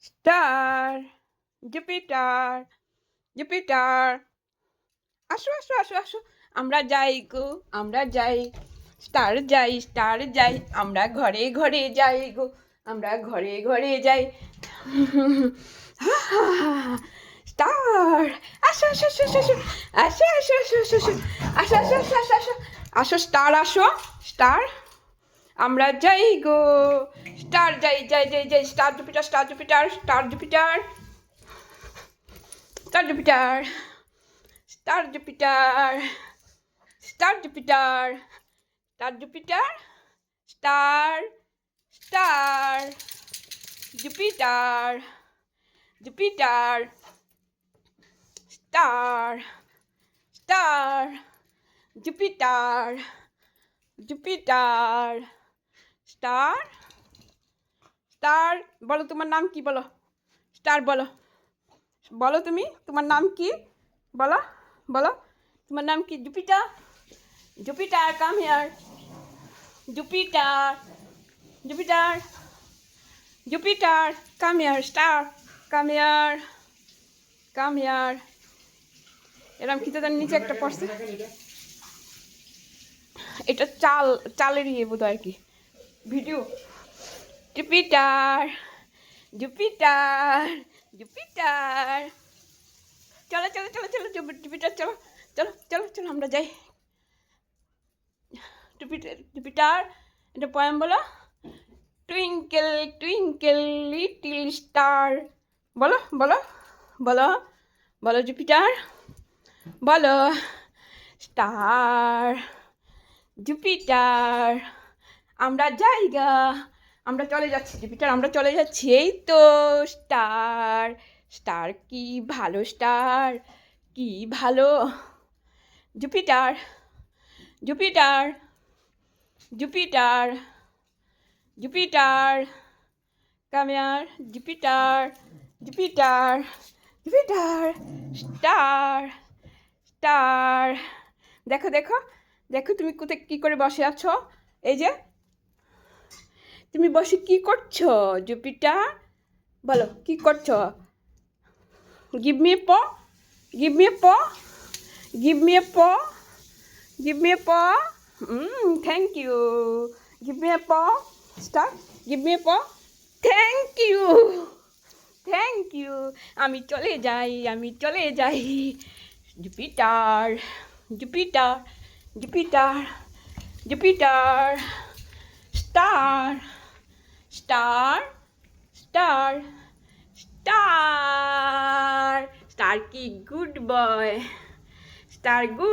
Star, Jupiter, Jupiter. আসো আসো আসো আসো, আমরা যাই গো, আমরা যাই। স্টার যাই, স্টার যাই, আমরা ঘরে ঘরে যাই গো, আমরা ঘরে ঘরে যাই। স্টার, আসো আসো আসো আসো আসো আসো আসো আসো আসো আসো আসো আসো আসো আসো আসো স্টার, আসো স্টার। আমরা যাই গো, স্টার যাই যাই যাই যাই। Star Jupiter, star Jupiter, star Jupiter, star Jupiter, star Jupiter, star Jupiter, star Jupiter, Star, star Jupiter, Jupiter, Star, star Jupiter, Jupiter, Star, star. বলো তোমার নাম কি, বলো স্টার, বলো বলো তুমি তোমার নাম কি, বলো বলো তোমার নাম কি। Jupiter, Jupiter come here, Jupiter, Jupiter, Jupiter come here. Star come here, come here. এরম কি তাদের নিচে একটা পড়ছে, এটা চাল, চালের ইয়ে বোধ আর কি ভিডিও। Jupiter, Jupiter, Jupiter. চলো চলো চলো চলো জুপিটার, চলো চলো চলো চলো আমরা যাই। জুপিটার, জুপিটার এটা পয়েম বলো। টুইঙ্কেল টুইঙ্কেল লিটিল স্টার, বলো বলো বলো বলো জুপিটার, বলো স্টার, জুপিটার। আমরা জায়গা, আমরা চলে যাচ্ছি জুপিটার, আমরা চলে যাচ্ছি। এই তো স্টার, স্টার কি ভালো, স্টার কি ভালো। Jupiter, Jupiter, Jupiter, Jupiter come here, Jupiter, Jupiter, Jupiter, Star, Star. দেখো দেখো দেখো তুমি কোথায় কী করে বসে আছো, এই যে তুমি বসে কি করছো জুপিটার, বলো কি করছো। গিভ মি এ প, গিভ মি এ প, গিভ মি এ প, give me a paw. Thank you, give me a paw, Star, give me a paw. Thank you, thank you. আমি চলে যাই, আমি চলে যাই। Jupiter, Jupiter, Jupiter, Jupiter, Star, Star, Star, Star. Star কি good boy, Star good.